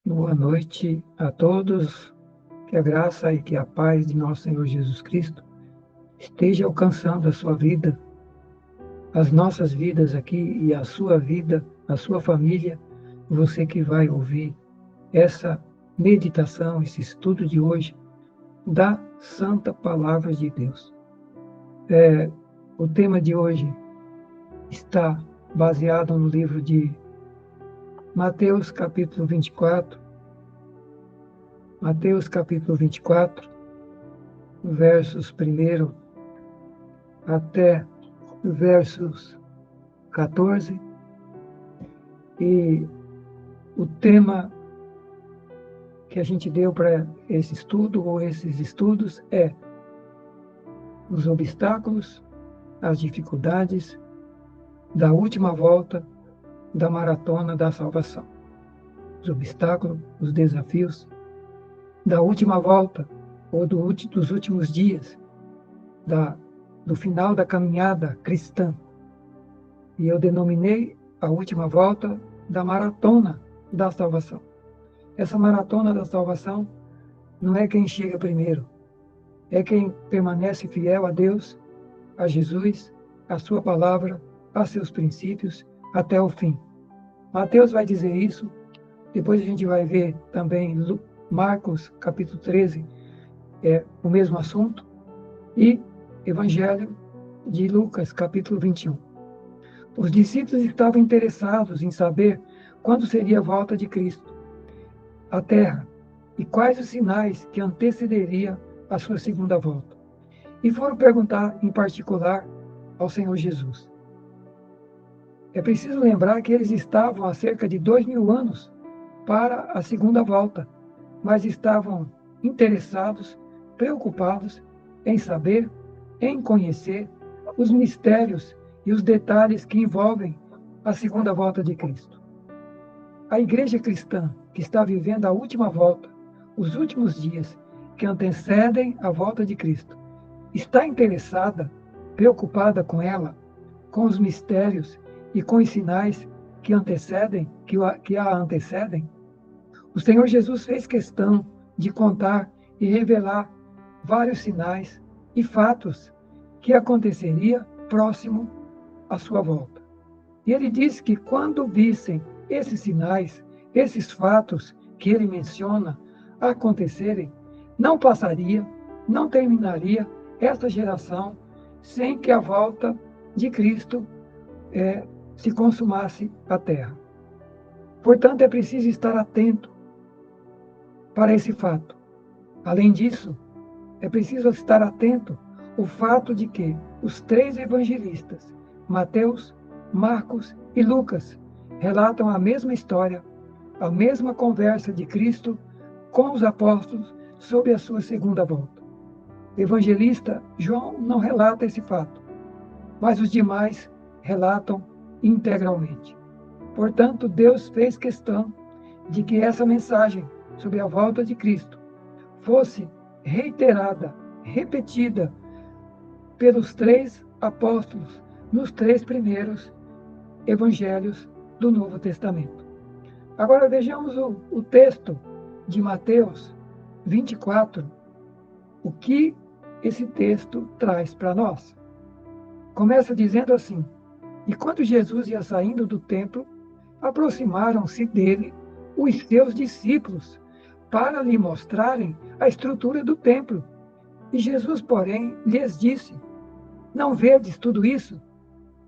Boa noite a todos, que a graça e que a paz de nosso Senhor Jesus Cristo esteja alcançando a sua vida, as nossas vidas aqui e a sua vida, a sua família, você que vai ouvir essa meditação, esse estudo de hoje da Santa Palavra de Deus. O tema de hoje está baseado no livro de Mateus capítulo 24, versos 1 até versos 14, e o tema que a gente deu para esse estudo, ou esses estudos, é os obstáculos, as dificuldades da última volta da maratona da salvação. Os obstáculos, os desafios da última volta, ou dos últimos dias, do final da caminhada cristã. E eu denominei a última volta da maratona da salvação. Essa maratona da salvação não é quem chega primeiro, é quem permanece fiel a Deus, a Jesus, a sua palavra, a seus princípios, até o fim. Mateus vai dizer isso, depois a gente vai ver também Marcos, capítulo 13, o mesmo assunto, e Evangelho de Lucas, capítulo 21. Os discípulos estavam interessados em saber quando seria a volta de Cristo à Terra e quais os sinais que antecederia a sua segunda volta. E foram perguntar, em particular, ao Senhor Jesus. É preciso lembrar que eles estavam há cerca de 2000 anos para a segunda volta, mas estavam interessados, preocupados em saber, em conhecer os mistérios e os detalhes que envolvem a segunda volta de Cristo. A igreja cristã, que está vivendo a última volta, os últimos dias que antecedem a volta de Cristo, está interessada, preocupada com ela, com os mistérios e com os sinais que a antecedem? O Senhor Jesus fez questão de contar e revelar vários sinais e fatos que aconteceria próximo à sua volta. E ele disse que quando vissem esses sinais, esses fatos que ele menciona acontecerem, não passaria, não terminaria esta geração sem que a volta de Cristo se consumasse à Terra. Portanto, é preciso estar atento para esse fato. Além disso, é preciso estar atento ao fato de que os 3 evangelistas, Mateus, Marcos e Lucas, relatam a mesma história, a mesma conversa de Cristo com os apóstolos sobre a sua segunda volta. O evangelista João não relata esse fato, mas os demais relatam integralmente. Portanto, Deus fez questão de que essa mensagem sobre a volta de Cristo fosse reiterada, repetida pelos 3 apóstolos nos 3 primeiros evangelhos do Novo Testamento. Agora vejamos o texto de Mateus 24, o que esse texto traz para nós. Começa dizendo assim: e quando Jesus ia saindo do templo, aproximaram-se dele os seus discípulos para lhe mostrarem a estrutura do templo. E Jesus, porém, lhes disse: não vedes tudo isso?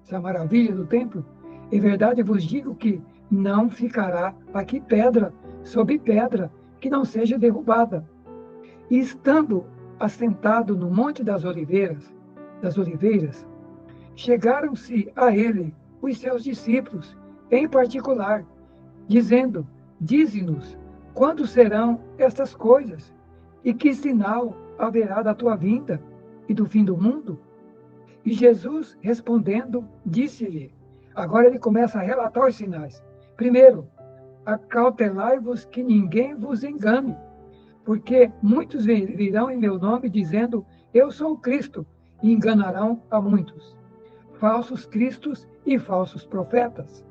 Essa maravilha do templo? Em verdade vos digo que não ficará aqui pedra sobre pedra que não seja derrubada. E estando assentado no Monte das Oliveiras, chegaram-se a ele os seus discípulos, em particular, dizendo: dize-nos, quando serão estas coisas? E que sinal haverá da tua vinda e do fim do mundo? E Jesus, respondendo, disse-lhe, agora ele começa a relatar os sinais. Primeiro, acautelai-vos que ninguém vos engane, porque muitos virão em meu nome dizendo, eu sou o Cristo, e enganarão a muitos. Falsos cristos e falsos profetas.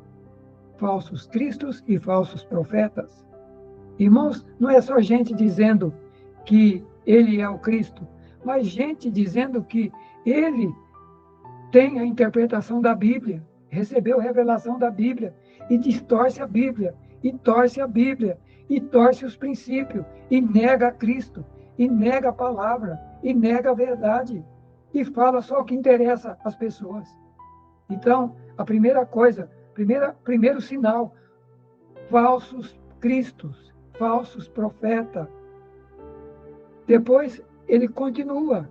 Falsos cristos e falsos profetas. Irmãos, não é só gente dizendo que ele é o Cristo, mas gente dizendo que ele tem a interpretação da Bíblia, recebeu a revelação da Bíblia e distorce a Bíblia, e torce a Bíblia, e torce os princípios, e nega a Cristo, e nega a palavra, e nega a verdade, e fala só o que interessa às pessoas. Então, a primeira coisa, primeiro sinal, falsos cristos, falsos profetas. Depois, ele continua.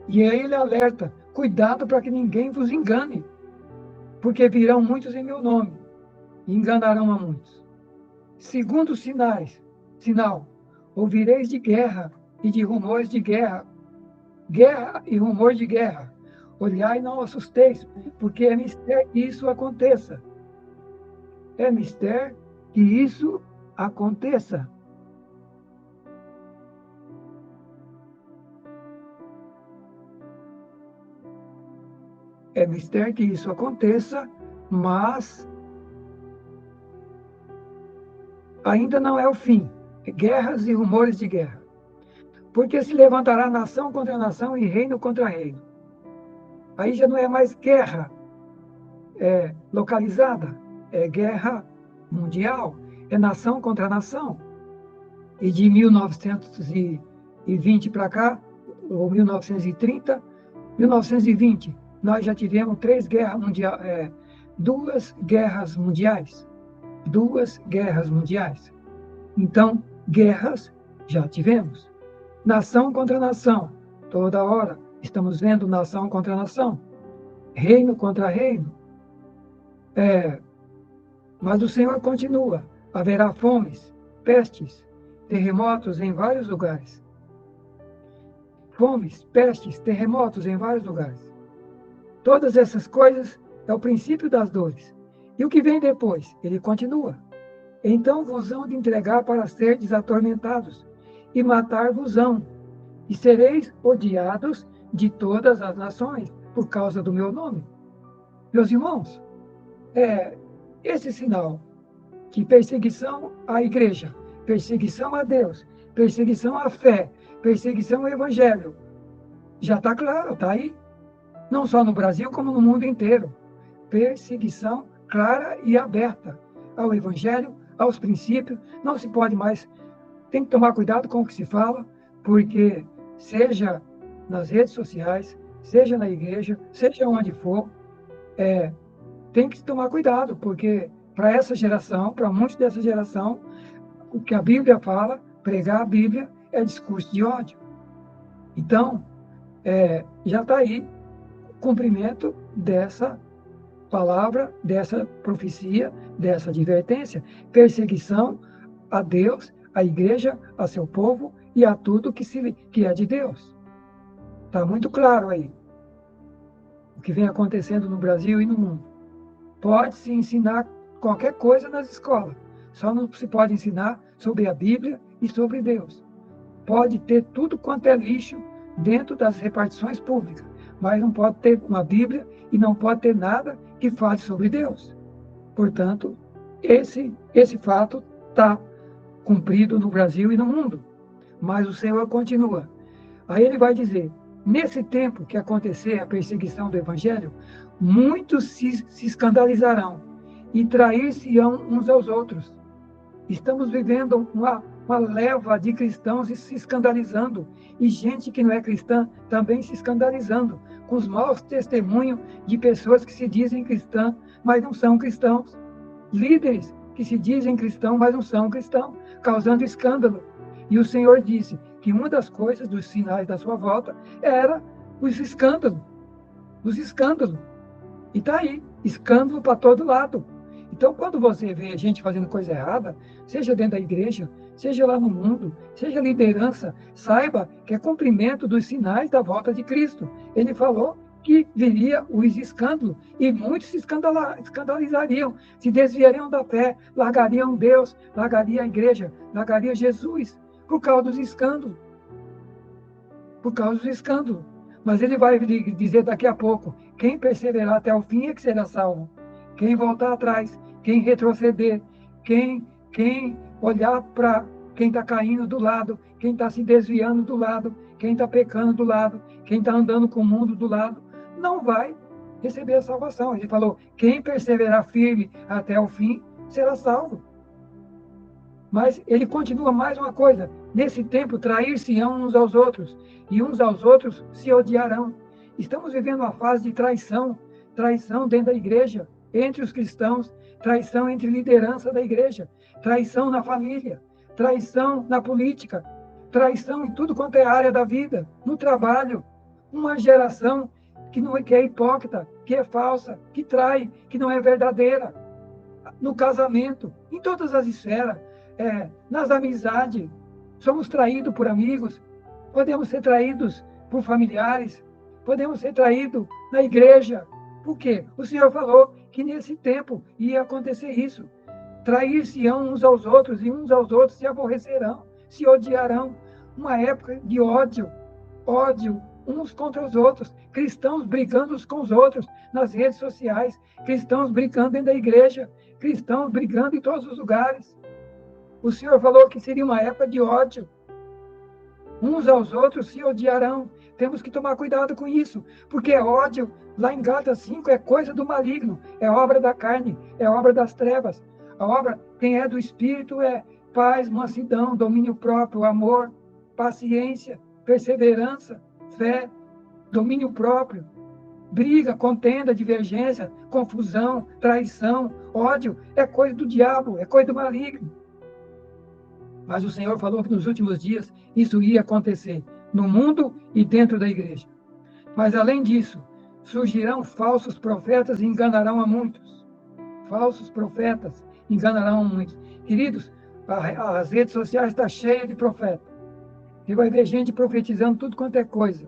E aí ele alerta, cuidado para que ninguém vos engane, porque virão muitos em meu nome, e enganarão a muitos. Segundo sinal, ouvireis de guerra e de rumores de guerra, guerra e rumor de guerra. Olhai e não assusteis, porque é mistério que isso aconteça. É mistério que isso aconteça. É mistério que isso aconteça, mas ainda não é o fim. Guerras e rumores de guerra. Porque se levantará nação contra nação e reino contra reino. Aí já não é mais guerra localizada, é guerra mundial, é nação contra nação. E de 1920 para cá, ou 1930, 1920, nós já tivemos duas guerras mundiais. Duas guerras mundiais. Então, guerras já tivemos. Nação contra nação, toda hora estamos vendo nação contra nação, reino contra reino. Mas o Senhor continua, haverá fomes, pestes, terremotos em vários lugares. Fomes, pestes, terremotos em vários lugares. Todas essas coisas é o princípio das dores. E o que vem depois? Ele continua. Então vos hão de entregar para serdes atormentados, e matar-vos-ão, e sereis odiados de todas as nações, por causa do meu nome. Meus irmãos, esse sinal que perseguição à igreja, perseguição a Deus, perseguição à fé, perseguição ao evangelho, já está claro, está aí. Não só no Brasil, como no mundo inteiro. Perseguição clara e aberta ao evangelho, aos princípios. Não se pode mais. Tem que tomar cuidado com o que se fala, porque seja nas redes sociais, seja na igreja, seja onde for, tem que tomar cuidado, porque para essa geração, para muitos dessa geração, o que a Bíblia fala, pregar a Bíblia, é discurso de ódio. Então, já está aí o cumprimento dessa palavra, dessa profecia, dessa advertência, perseguição a Deus, à igreja, a seu povo e a tudo que é de Deus. Está muito claro aí o que vem acontecendo no Brasil e no mundo. Pode-se ensinar qualquer coisa nas escolas, só não se pode ensinar sobre a Bíblia e sobre Deus. Pode ter tudo quanto é lixo dentro das repartições públicas, mas não pode ter uma Bíblia e não pode ter nada que fale sobre Deus. Portanto, esse fato está cumprido no Brasil e no mundo. Mas o Senhor continua. Aí ele vai dizer, nesse tempo que acontecer a perseguição do Evangelho, muitos se escandalizarão e trair-se-ão uns aos outros. Estamos vivendo uma leva de cristãos se escandalizando e gente que não é cristã também se escandalizando com os maus testemunhos de pessoas que se dizem cristãs, mas não são cristãos. Líderes que se dizem cristãos, mas não são cristãos, causando escândalo. E o Senhor disse que uma das coisas, dos sinais da sua volta, era os escândalos. Os escândalos. E está aí, escândalo para todo lado. Então, quando você vê gente fazendo coisa errada, seja dentro da igreja, seja lá no mundo, seja liderança, saiba que é cumprimento dos sinais da volta de Cristo. Ele falou que viria os escândalos, e muitos se escandalizariam, se desviariam da fé, largariam Deus, largariam a igreja, largariam Jesus, por causa dos escândalos. Por causa dos escândalos. Mas ele vai dizer daqui a pouco, quem perseverar até o fim é que será salvo. Quem voltar atrás, quem retroceder, quem olhar para quem está caindo do lado, quem está se desviando do lado, quem está pecando do lado, quem está andando com o mundo do lado, não vai receber a salvação. Ele falou, quem perseverar firme até o fim, será salvo. Mas ele continua mais uma coisa, nesse tempo trair-se-ão uns aos outros, e uns aos outros se odiarão. Estamos vivendo uma fase de traição, traição dentro da igreja, entre os cristãos, traição entre liderança da igreja, traição na família, traição na política, traição em tudo quanto é área da vida, no trabalho. Uma geração que é hipócrita, que é falsa, que trai, que não é verdadeira. No casamento, em todas as esferas, nas amizades, somos traídos por amigos, podemos ser traídos por familiares, podemos ser traídos na igreja. Por quê? O Senhor falou que nesse tempo ia acontecer isso. Trair-se-ão uns aos outros, e uns aos outros se aborrecerão, se odiarão. Uma época de ódio uns contra os outros, cristãos brigando uns com os outros nas redes sociais, cristãos brigando dentro da igreja, cristãos brigando em todos os lugares. O Senhor falou que seria uma época de ódio. Uns aos outros se odiarão. Temos que tomar cuidado com isso, porque ódio, lá em Gálatas 5, é coisa do maligno, é obra da carne, é obra das trevas. A obra, quem é do Espírito, é paz, mansidão, domínio próprio, amor, paciência, perseverança, fé, domínio próprio. Briga, contenda, divergência, confusão, traição, ódio, é coisa do diabo, é coisa do maligno. Mas o Senhor falou que nos últimos dias isso ia acontecer, no mundo e dentro da igreja. Mas, além disso, surgirão falsos profetas e enganarão a muitos. Falsos profetas enganarão a muitos. Queridos, as redes sociais estão cheias de profetas. E vai ver gente profetizando tudo quanto é coisa.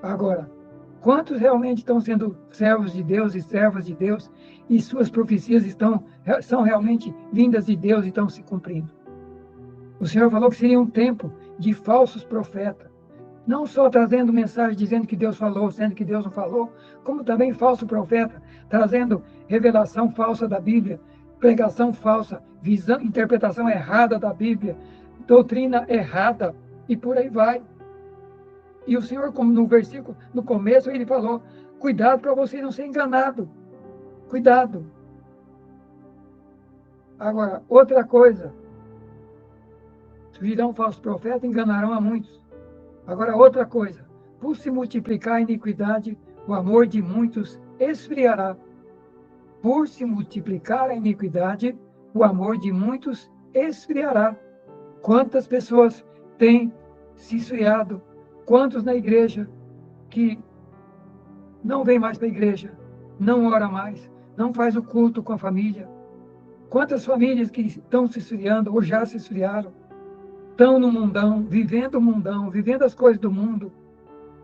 Agora, quantos realmente estão sendo servos de Deus e servas de Deus e suas profecias são realmente vindas de Deus e estão se cumprindo? O Senhor falou que seria um tempo de falsos profetas, não só trazendo mensagem dizendo que Deus falou, sendo que Deus não falou, como também falso profeta, trazendo revelação falsa da Bíblia, pregação falsa, visão, interpretação errada da Bíblia, doutrina errada, e por aí vai. E o Senhor, como no versículo, no começo, ele falou, cuidado para você não ser enganado. Cuidado. Agora, outra coisa, virão falsos profetas, enganarão a muitos. Agora, outra coisa, por se multiplicar a iniquidade, o amor de muitos esfriará. Por se multiplicar a iniquidade, o amor de muitos esfriará. Quantas pessoas têm se esfriado? Quantos na igreja que não vem mais para a igreja, não ora mais, não faz o culto com a família? Quantas famílias que estão se esfriando ou já se esfriaram? Estão no mundão, vivendo as coisas do mundo,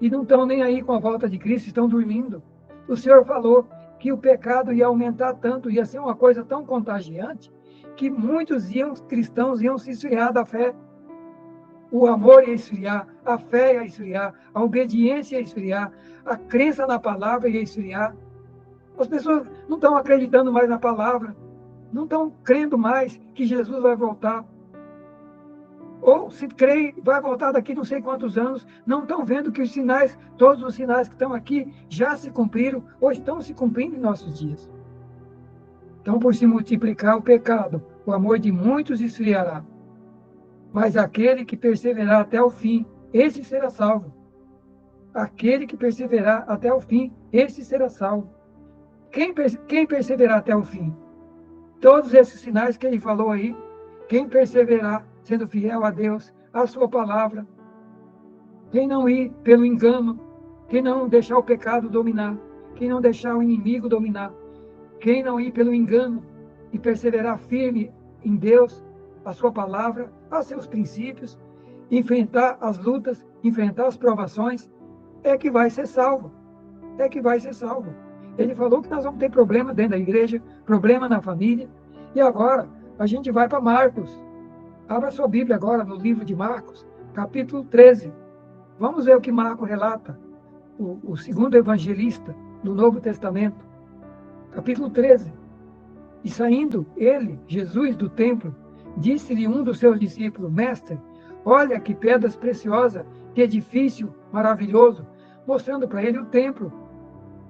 e não estão nem aí com a volta de Cristo, estão dormindo. O Senhor falou que o pecado ia aumentar tanto, ia ser uma coisa tão contagiante, que muitos cristãos iam se esfriar da fé. O amor ia esfriar, a fé ia esfriar, a obediência ia esfriar, a crença na palavra ia esfriar. As pessoas não estão acreditando mais na palavra, não estão crendo mais que Jesus vai voltar. Ou se crê, vai voltar daqui não sei quantos anos, não estão vendo que os sinais, todos os sinais que estão aqui, já se cumpriram, ou estão se cumprindo em nossos dias. Então, por se multiplicar o pecado, o amor de muitos esfriará. Mas aquele que perseverar até o fim, esse será salvo. Aquele que perseverar até o fim, esse será salvo. Quem perseverar até o fim? Todos esses sinais que ele falou aí, quem perseverar, sendo fiel a Deus, a sua palavra, quem não ir pelo engano, quem não deixar o pecado dominar, quem não deixar o inimigo dominar, quem não ir pelo engano e perseverar firme em Deus, a sua palavra, a seus princípios, enfrentar as lutas, enfrentar as provações, é que vai ser salvo. É que vai ser salvo. Ele falou que nós vamos ter problema dentro da igreja, problema na família, e agora a gente vai para Marcos. Abra sua Bíblia agora no livro de Marcos, capítulo 13. Vamos ver o que Marcos relata, o segundo evangelista do Novo Testamento. Capítulo 13. E saindo ele, Jesus, do templo, Disse-lhe um dos seus discípulos: Mestre, olha que pedras preciosas, que edifício maravilhoso, mostrando para ele o templo,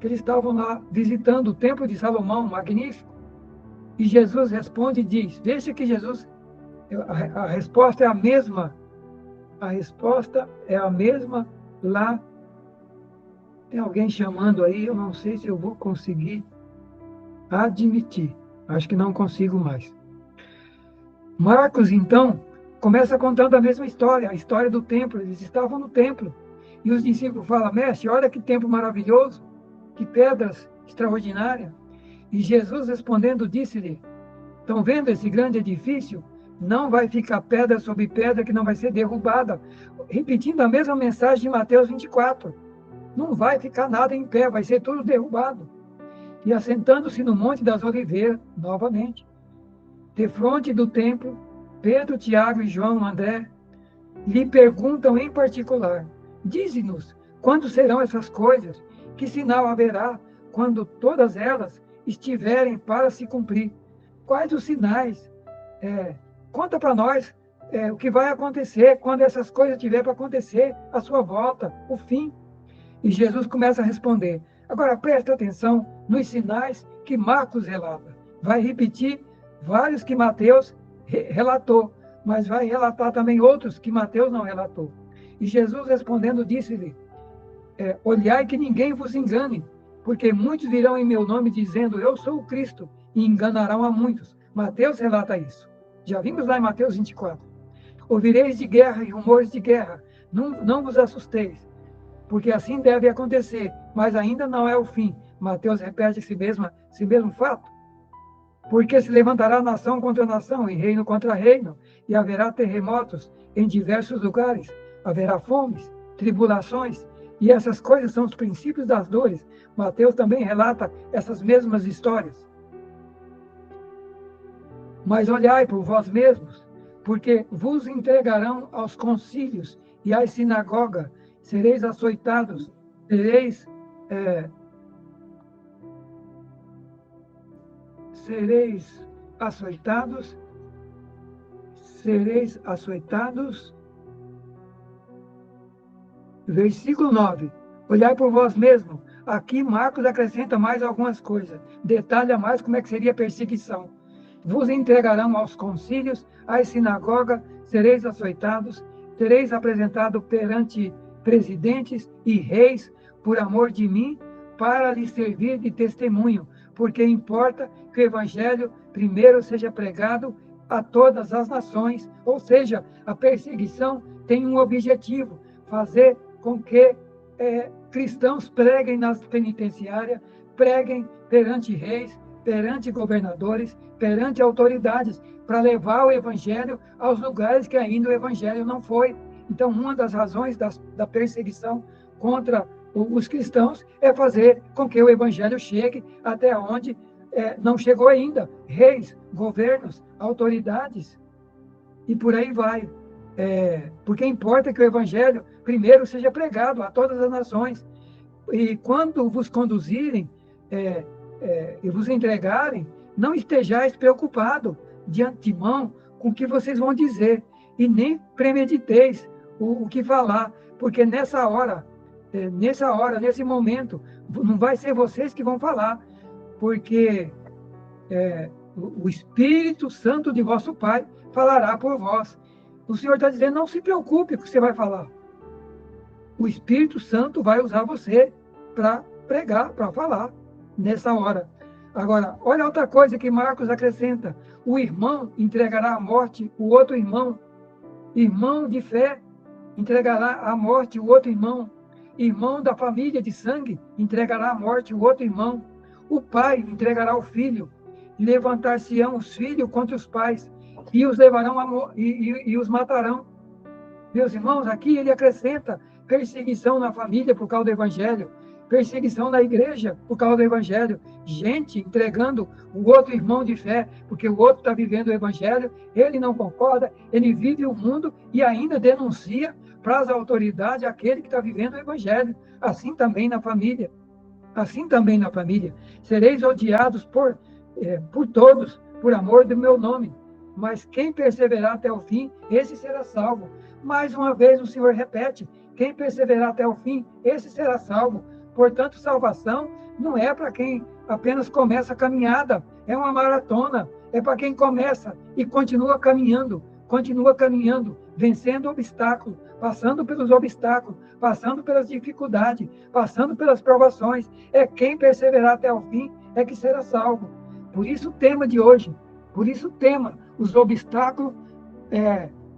que eles estavam lá visitando o templo de Salomão, magnífico. E Jesus responde e diz, veja que Jesus, a resposta é a mesma, lá. Tem alguém chamando aí, eu não sei se eu vou conseguir admitir, acho que não consigo mais. Marcos, então, começa contando a mesma história, a história do templo. Eles estavam no templo. E os discípulos falam, mestre, olha que templo maravilhoso, que pedras extraordinárias. E Jesus respondendo disse-lhe, estão vendo esse grande edifício? Não vai ficar pedra sobre pedra que não vai ser derrubada. Repetindo a mesma mensagem de Mateus 24. Não vai ficar nada em pé, vai ser tudo derrubado. E assentando-se no Monte das Oliveiras, novamente, defronte do templo, Pedro, Tiago e João, André, lhe perguntam em particular, dize-nos, quando serão essas coisas? Que sinal haverá quando todas elas estiverem para se cumprir? Quais os sinais? Conta para nós o que vai acontecer quando essas coisas estiverem para acontecer, a sua volta, o fim. E Jesus começa a responder. Agora, presta atenção nos sinais que Marcos relata. Vai repetir vários que Mateus relatou, mas vai relatar também outros que Mateus não relatou. E Jesus respondendo disse-lhe, olhai que ninguém vos engane, porque muitos virão em meu nome dizendo, eu sou o Cristo, e enganarão a muitos. Mateus relata isso. Já vimos lá em Mateus 24. Ouvireis de guerra e rumores de guerra, não vos assusteis, porque assim deve acontecer, mas ainda não é o fim. Mateus repete esse mesmo fato. Porque se levantará nação contra nação e reino contra reino, e haverá terremotos em diversos lugares, haverá fomes, tribulações, e essas coisas são os princípios das dores. Mateus também relata essas mesmas histórias. Mas olhai por vós mesmos, porque vos entregarão aos concílios e às sinagogas, sereis açoitados, sereis açoitados. Versículo 9. Olhai por vós mesmos. Aqui Marcos acrescenta mais algumas coisas. Detalha mais como é que seria a perseguição. Vos entregarão aos concílios, às sinagogas, sereis açoitados, sereis apresentados perante presidentes e reis, por amor de mim, para lhes servir de testemunho, porque importa que o evangelho primeiro seja pregado a todas as nações, ou seja, a perseguição tem um objetivo, fazer com que cristãos preguem nas penitenciárias, preguem perante reis, perante governadores, perante autoridades, para levar o evangelho aos lugares que ainda o evangelho não foi. Então, uma das razões da perseguição contra os cristãos é fazer com que o evangelho chegue até onde não chegou ainda. Reis, governos, autoridades, e por aí vai. Porque importa que o evangelho primeiro seja pregado a todas as nações. E quando vos conduzirem e vos entregarem, não estejais preocupados de antemão com o que vocês vão dizer, e nem premediteis o que falar, porque nessa hora, nesse momento, não vai ser vocês que vão falar, porque o Espírito Santo de vosso Pai falará por vós. O Senhor está dizendo, não se preocupe com o que você vai falar. O Espírito Santo vai usar você para pregar, para falar, nessa hora. Agora, olha outra coisa que Marcos acrescenta. O irmão entregará à morte o outro irmão. Irmão de fé entregará à morte o outro irmão. Irmão da família de sangue entregará à morte o outro irmão. O pai entregará o filho. Levantar-se-ão os filhos contra os pais e os levarão e os matarão. Meus irmãos, aqui ele acrescenta perseguição na família por causa do evangelho, perseguição na igreja por causa do evangelho, gente entregando o outro irmão de fé, porque o outro está vivendo o evangelho, ele não concorda, ele vive o mundo e ainda denuncia para as autoridades aquele que está vivendo o evangelho. Assim também na família. Assim também na família. Sereis odiados por todos, por amor do meu nome. mas quem perseverar até o fim, esse será salvo. Mais uma vez o Senhor repete, quem perseverar até o fim, esse será salvo. Portanto, salvação não é para quem apenas começa a caminhada, é uma maratona, é para quem começa e continua caminhando, vencendo obstáculos, passando pelos obstáculos, passando pelas dificuldades, passando pelas provações. É quem perseverar até o fim é que será salvo. Por isso o tema de hoje, os obstáculos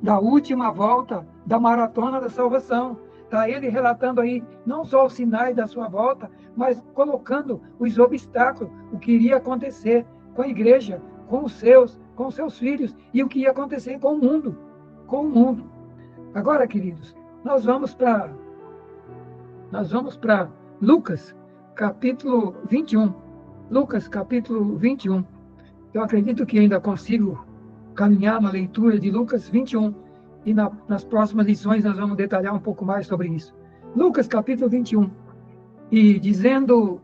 da última volta da maratona da salvação. Está ele relatando aí não só os sinais da sua volta, mas colocando os obstáculos, o que iria acontecer com a igreja, com os seus filhos, e o que ia acontecer com o mundo. Agora, queridos, nós vamos para Lucas, capítulo 21. Lucas, capítulo 21. Eu acredito que ainda consigo caminhar na leitura de Lucas 21, e nas próximas lições nós vamos detalhar um pouco mais sobre isso. Lucas, capítulo 21. E dizendo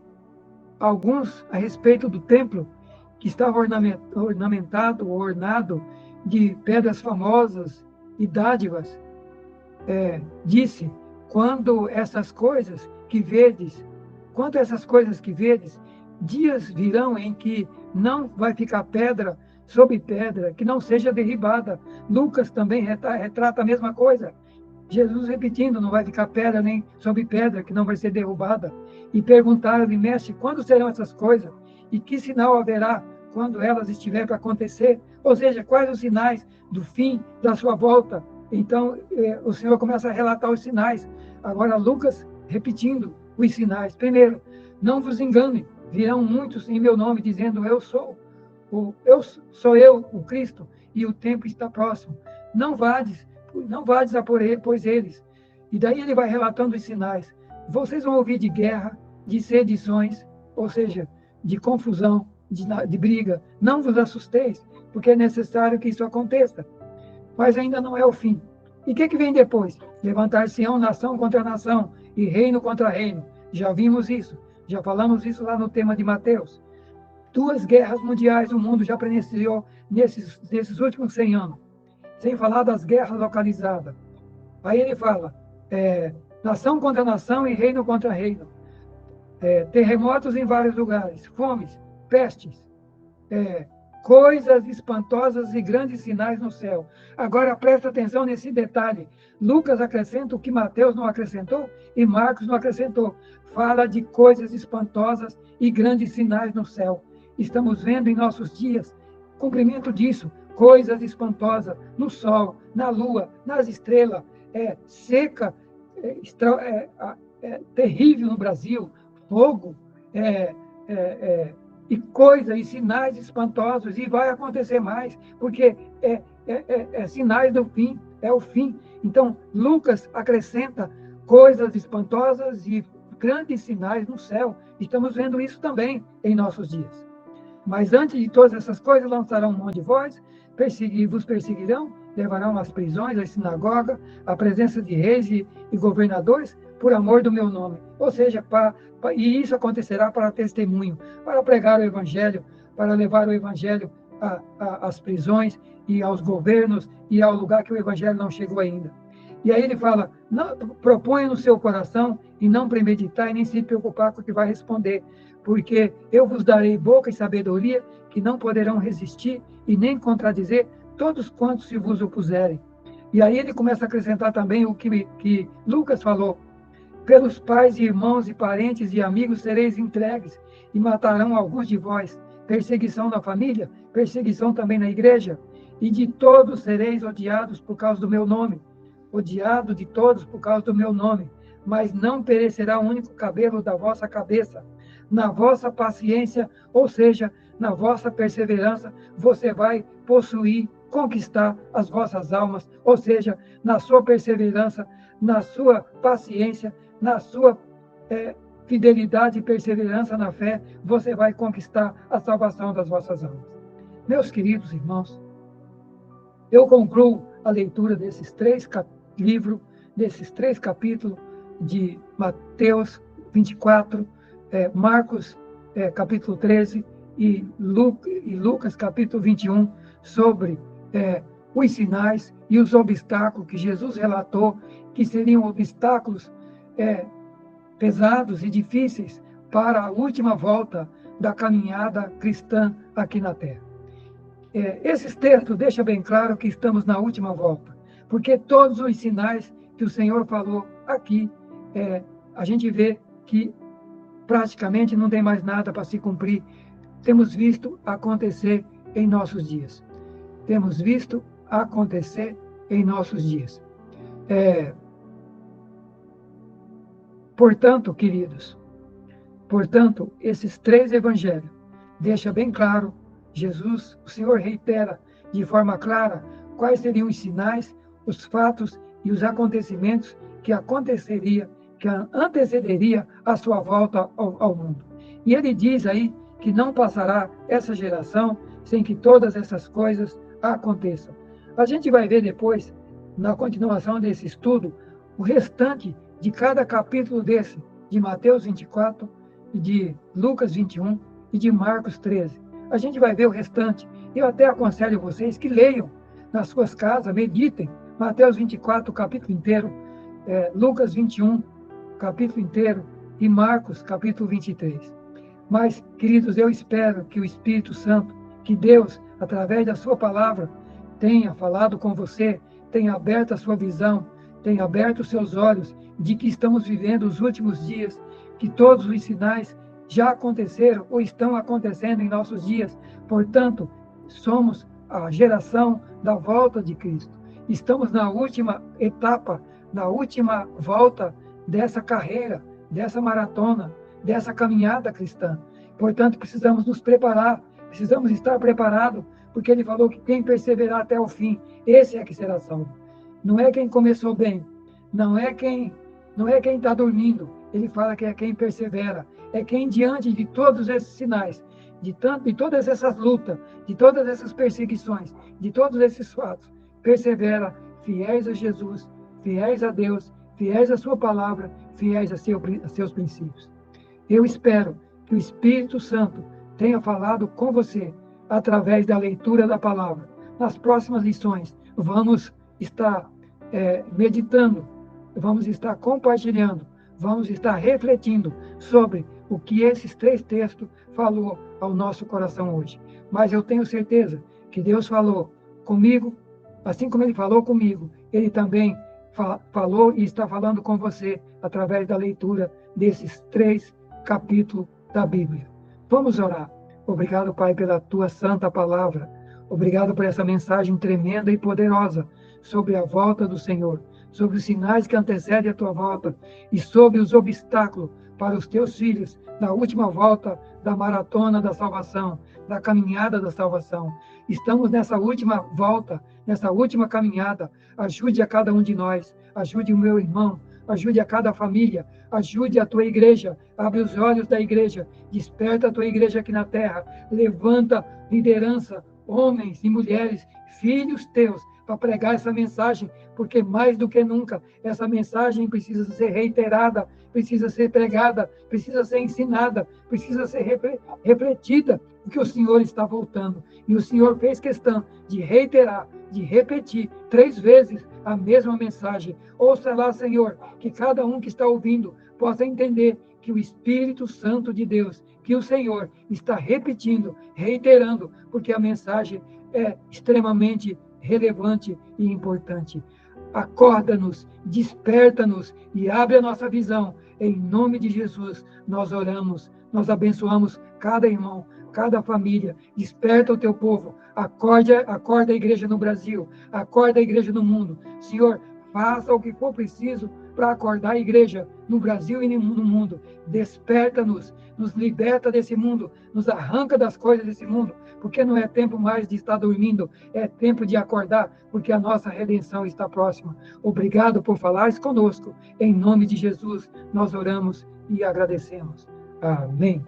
alguns a respeito do templo, que estava ornado de pedras famosas e dádivas, disse, quando essas coisas que vedes, dias virão em que não vai ficar pedra sobre pedra, que não seja derribada. Lucas também retrata a mesma coisa. Jesus repetindo, não vai ficar pedra nem sobre pedra, que não vai ser derrubada. E perguntaram-lhe, mestre, quando serão essas coisas? E que sinal haverá quando elas estiverem para acontecer? Ou seja, quais os sinais do fim da sua volta? Então, o Senhor começa a relatar os sinais. Agora, Lucas repetindo os sinais. Primeiro, não vos engane, virão muitos em meu nome, dizendo, eu sou o Cristo, e o tempo está próximo. Não vades após eles. E daí ele vai relatando os sinais. Vocês vão ouvir de guerra, de sedições, ou seja, de confusão, de briga. Não vos assusteis, porque é necessário que isso aconteça. Mas ainda não é o fim. E o que vem depois? Levantar-se-ão nação contra nação e reino contra reino. Já vimos isso. Já falamos isso lá no tema de Mateus. 2 guerras mundiais o mundo já presenciou nesses últimos 100 anos. Sem falar das guerras localizadas. Aí ele fala, nação contra nação e reino contra reino. Terremotos em vários lugares, fomes, pestes, coisas espantosas e grandes sinais no céu. Agora presta atenção nesse detalhe. Lucas acrescenta o que Mateus não acrescentou e Marcos não acrescentou. Fala de coisas espantosas e grandes sinais no céu. Estamos vendo em nossos dias cumprimento disso, coisas espantosas no sol, na lua, nas estrelas, seca, terrível no Brasil, fogo, e coisas e sinais espantosos, e vai acontecer mais, porque sinais do fim, é o fim. Então, Lucas acrescenta coisas espantosas e grandes sinais no céu. Estamos vendo isso também em nossos dias. Mas antes de todas essas coisas, lançarão mão de vós, vos perseguirão, levarão às prisões, às sinagogas, à presença de reis e governadores, por amor do meu nome. Ou seja, e isso acontecerá para testemunho, para pregar o evangelho, para levar o evangelho às prisões e aos governos e ao lugar que o evangelho não chegou ainda. E aí ele fala, proponha no seu coração e não premeditar e nem se preocupar com o que vai responder, porque eu vos darei boca e sabedoria que não poderão resistir e nem contradizer todos quantos se vos opuserem. E aí ele começa a acrescentar também o que Lucas falou. Pelos pais, irmãos e parentes e amigos sereis entregues e matarão alguns de vós. Perseguição na família, perseguição também na igreja. E de todos sereis odiados por causa do meu nome. Odiado de todos por causa do meu nome. Mas não perecerá o único cabelo da vossa cabeça. Na vossa paciência, ou seja, na vossa perseverança, você vai possuir, conquistar as vossas almas, ou seja, na sua perseverança, na sua paciência, na sua fidelidade e perseverança na fé, você vai conquistar a salvação das vossas almas. Meus queridos irmãos, eu concluo a leitura desses 3 livros, desses 3 capítulos de Mateus 24, Marcos capítulo 13 e Lucas capítulo 21, sobre os sinais e os obstáculos que Jesus relatou, que seriam obstáculos pesados e difíceis para a última volta da caminhada cristã aqui na Terra. Esses textos deixam bem claro que estamos na última volta, porque todos os sinais que o Senhor falou aqui, a gente vê que praticamente não tem mais nada para se cumprir. Temos visto acontecer em nossos dias. Temos visto acontecer em nossos dias. Portanto, queridos, esses 3 evangelhos deixam bem claro, Jesus, o Senhor reitera de forma clara quais seriam os sinais, os fatos e os acontecimentos que antecederia a sua volta ao mundo. E ele diz aí que não passará essa geração sem que todas essas coisas aconteçam. A gente vai ver depois, na continuação desse estudo, o restante de cada capítulo desse, de Mateus 24, e de Lucas 21 e de Marcos 13. A gente vai ver o restante. Eu até aconselho vocês que leiam nas suas casas, meditem Mateus 24, capítulo inteiro, Lucas 21, capítulo inteiro, e Marcos, capítulo 23. Mas, queridos, eu espero que o Espírito Santo, que Deus, através da sua palavra, tenha falado com você, tenha aberto a sua visão, tenha aberto os seus olhos de que estamos vivendo os últimos dias, que todos os sinais já aconteceram ou estão acontecendo em nossos dias. Portanto, somos a geração da volta de Cristo. Estamos na última etapa, na última volta dessa carreira, dessa maratona, dessa caminhada cristã. Portanto, precisamos nos preparar, precisamos estar preparados, porque ele falou que quem perseverar até o fim, esse é que será salvo. Não é quem começou bem, não é quem está dormindo. Ele fala que é quem persevera, é quem diante de todos esses sinais, de todas essas lutas, de todas essas perseguições, de todos esses fatos, persevera, fiéis a Jesus, fiéis a Deus, fiéis à sua palavra, fiéis a seus princípios. Eu espero que o Espírito Santo tenha falado com você através da leitura da palavra. Nas próximas lições, vamos estar meditando, vamos estar compartilhando, vamos estar refletindo sobre o que esses 3 textos falou ao nosso coração hoje. Mas eu tenho certeza que Deus falou comigo, assim como Ele falou comigo, Ele também falou e está falando com você através da leitura desses 3 capítulos da Bíblia. Vamos orar. Obrigado, Pai, pela Tua santa palavra. Obrigado por essa mensagem tremenda e poderosa sobre a volta do Senhor, sobre os sinais que antecedem a Tua volta e sobre os obstáculos para os Teus filhos na última volta da maratona da salvação, da caminhada da salvação. Estamos nessa última volta, nessa última caminhada. Ajude a cada um de nós, ajude o meu irmão, ajude a cada família, ajude a Tua igreja, abre os olhos da igreja, desperta a Tua igreja aqui na terra, levanta liderança, homens e mulheres, filhos Teus, para pregar essa mensagem, porque mais do que nunca, essa mensagem precisa ser reiterada, precisa ser pregada, precisa ser ensinada, precisa ser refletida, porque o Senhor está voltando. E o Senhor fez questão de reiterar, de repetir 3 vezes a mesma mensagem. Ouça lá, Senhor, que cada um que está ouvindo possa entender que o Espírito Santo de Deus, que o Senhor está repetindo, reiterando, porque a mensagem é extremamente relevante e importante. Acorda-nos, desperta-nos e abre a nossa visão. Em nome de Jesus, nós oramos, nós abençoamos cada irmão, cada família. Desperta o teu povo, acorda a igreja no Brasil, acorda a igreja no mundo. Senhor, faça o que for preciso para acordar a igreja no Brasil e no mundo. Desperta-nos, nos liberta desse mundo, nos arranca das coisas desse mundo, porque não é tempo mais de estar dormindo, é tempo de acordar, porque a nossa redenção está próxima. Obrigado por falares conosco. Em nome de Jesus, nós oramos e agradecemos. Amém.